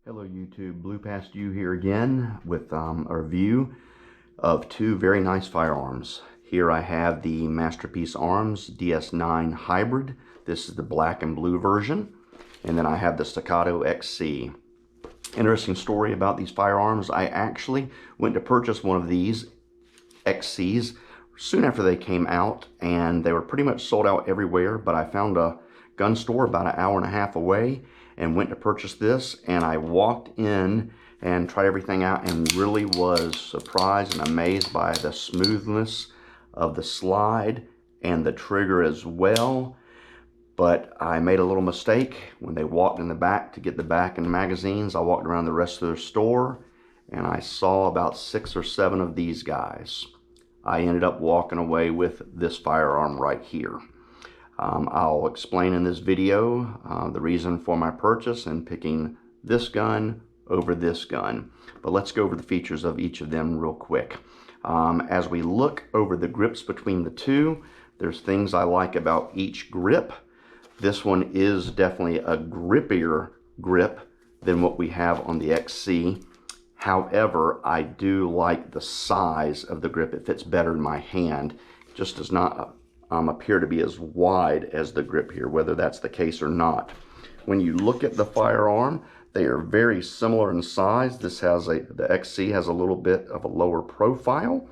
Hello YouTube, Blue Past You here again with a review of two very nice firearms. Here I have the Masterpiece Arms DS9 Hybrid. This is the black and blue version. And then I have the Staccato XC. Interesting story about these firearms. I actually went to purchase one of these XCs soon after they came out, and they were pretty much sold out everywhere, but I found a gun store about an hour and a half away and went to purchase this, and I walked in and tried everything out and really was surprised and amazed by the smoothness of the slide and the trigger as well. But I made a little mistake. When they walked in the back to get the back and magazines, I walked around the rest of their store and I saw about 6 or 7 of these guys. I ended up walking away with this firearm right here. I'll explain in this video the reason for my purchase and picking this gun over this gun. But let's go over the features of each of them real quick. As we look over the grips between the two, there's things I like about each grip. This one is definitely a grippier grip than what we have on the XC. However, I do like the size of the grip. It fits better in my hand. It just does not appear to be as wide as the grip here, whether that's the case or not. When you look at the firearm, they are very similar in size. This has the XC has a little bit of a lower profile.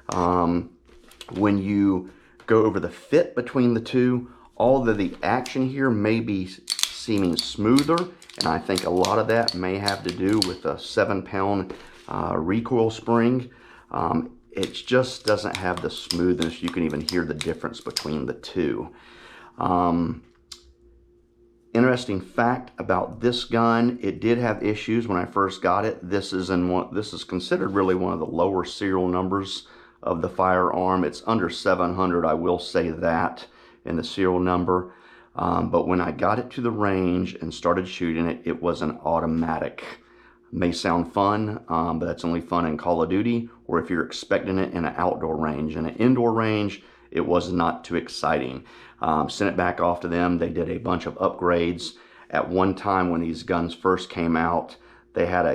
When you go over the fit between the two, all of the action here may be seeming smoother, and I think a lot of that may have to do with a 7-pound recoil spring. It just doesn't have the smoothness. You can even hear the difference between the two. Interesting fact about this gun, it did have issues when I first got it. This is considered really one of the lower serial numbers of the firearm. It's under 700, I will say that, in the serial number. But when I got it to the range and started shooting it, it was an automatic. May sound fun, but that's only fun in Call of Duty or if you're expecting it in an outdoor range. In an indoor range, it was not too exciting. Sent it back off to them. They did a bunch of upgrades. At one time when these guns first came out, they had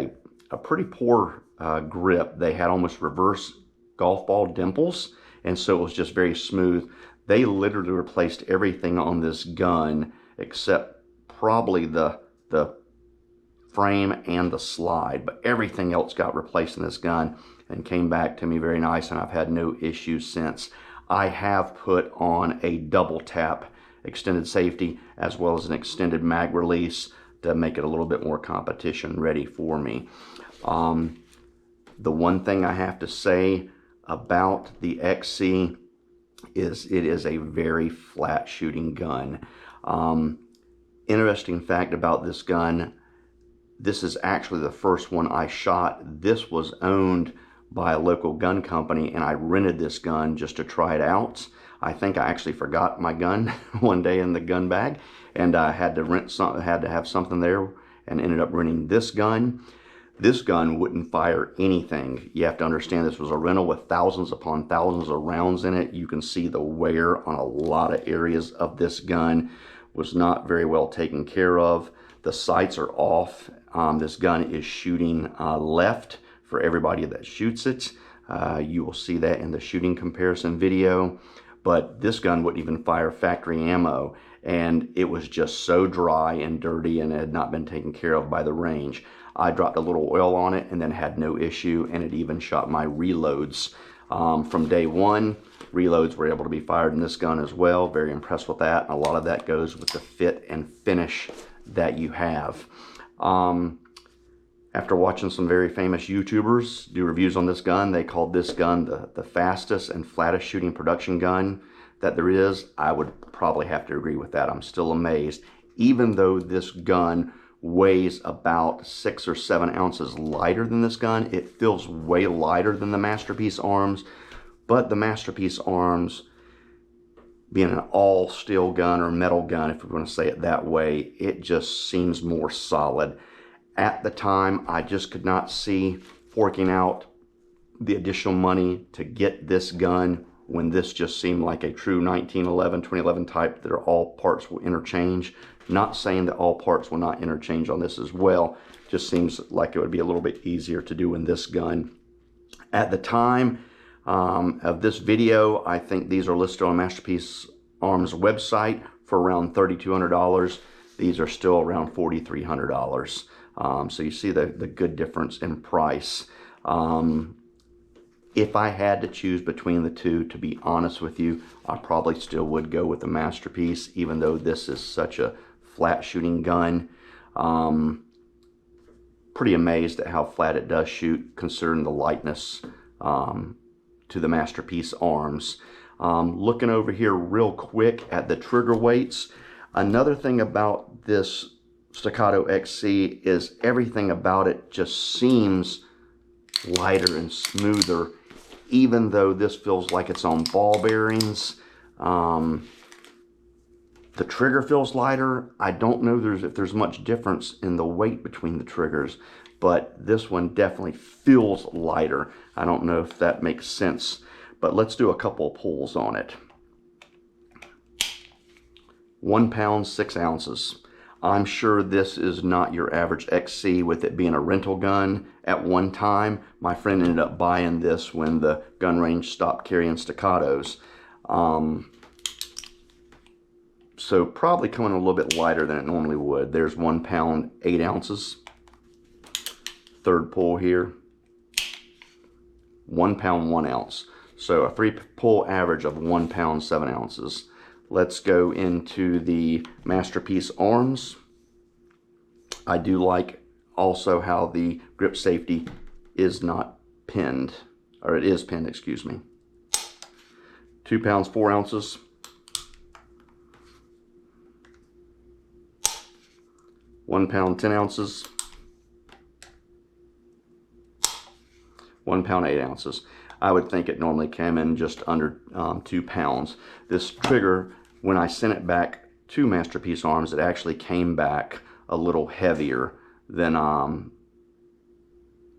a pretty poor grip. They had almost reverse golf ball dimples, and so it was just very smooth. They literally replaced everything on this gun except probably the frame and the slide, but everything else got replaced in this gun and came back to me very nice, and I've had no issues since. I have put on a double tap extended safety as well as an extended mag release to make it a little bit more competition ready for me. The one thing I have to say about the XC is it is a very flat shooting gun. Interesting fact about this gun, this is actually the first one I shot. This was owned by a local gun company, and I rented this gun just to try it out. I think I actually forgot my gun one day in the gun bag, and I had to have something there, and ended up renting this gun. This gun wouldn't fire anything. You have to understand this was a rental with thousands upon thousands of rounds in it. You can see the wear on a lot of areas of this gun. Was not very well taken care of. The sights are off. This gun is shooting left for everybody that shoots it. You will see that in the shooting comparison video. But this gun wouldn't even fire factory ammo, and it was just so dry and dirty and had not been taken care of by the range. I dropped a little oil on it and then had no issue, and it even shot my reloads. From day one, reloads were able to be fired in this gun as well. Very impressed with that. And a lot of that goes with the fit and finish that you have. After watching some very famous YouTubers do reviews on this gun, they called this gun the fastest and flattest shooting production gun that there is. I would probably have to agree with that. I'm still amazed. Even though this gun weighs about 6 or 7 ounces lighter than this gun, it feels way lighter than the Masterpiece Arms. But the Masterpiece Arms, being an all steel gun or metal gun, if we're going to say it that way, it just seems more solid. At the time, I just could not see forking out the additional money to get this gun when this just seemed like a true 2011 type that are all parts will interchange. Not saying that all parts will not interchange on this as well. Just seems like it would be a little bit easier to do in this gun. At the time of this video, I think these are listed on Masterpiece Arms website for around $3,200. These are still around $4,300. So you see the good difference in price. If I had to choose between the two, to be honest with you, I probably still would go with the Masterpiece, even though this is such a flat shooting gun. Pretty amazed at how flat it does shoot, considering the lightness to the Masterpiece Arms. Looking over here real quick at the trigger weights. Another thing about this Staccato XC is everything about it just seems lighter and smoother, even though this feels like it's on ball bearings. The trigger feels lighter. I don't know if there's much difference in the weight between the triggers, but this one definitely feels lighter. I don't know if that makes sense, but let's do a couple of pulls on it. 1 pound, 6 ounces. I'm sure this is not your average XC, with it being a rental gun. At one time, my friend ended up buying this when the gun range stopped carrying Staccatos. So probably coming a little bit lighter than it normally would. There's 1 pound, 8 ounces. Third pull here. 1 pound, 1 ounce. So a 3 pull average of 1 pound, 7 ounces. Let's go into the Masterpiece Arms. I do like also how the grip safety is not pinned, or it is pinned, excuse me. 2 pounds, 4 ounces. 1 pound, 10 ounces. 1 pound, 8 ounces. I would think it normally came in just under 2 pounds. This trigger, when I sent it back to Masterpiece Arms, it actually came back a little heavier than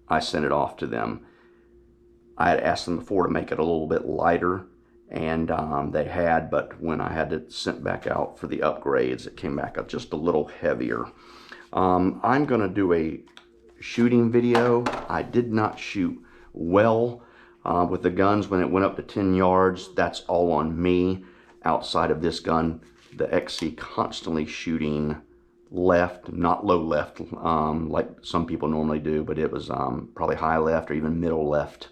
I sent it off to them. I had asked them before to make it a little bit lighter, and they had, but when I had it sent back out for the upgrades, it came back up just a little heavier. I'm going to do a shooting video. I did not shoot well with the guns when it went up to 10 yards. That's all on me. Outside of this gun, the XC constantly shooting left, not low left like some people normally do, but it was probably high left or even middle left.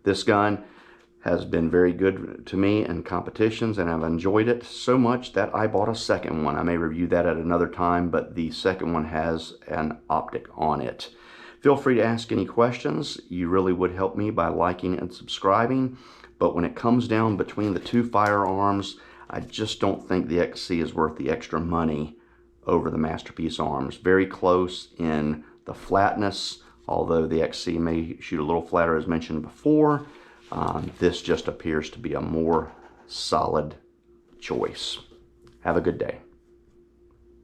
This gun has been very good to me in competitions, and I've enjoyed it so much that I bought a second one. I may review that at another time, but the second one has an optic on it. Feel free to ask any questions. You really would help me by liking and subscribing. But when it comes down between the two firearms, I just don't think the XC is worth the extra money over the Masterpiece Arms. Very close in the flatness, although the XC may shoot a little flatter as mentioned before. This just appears to be a more solid choice. Have a good day.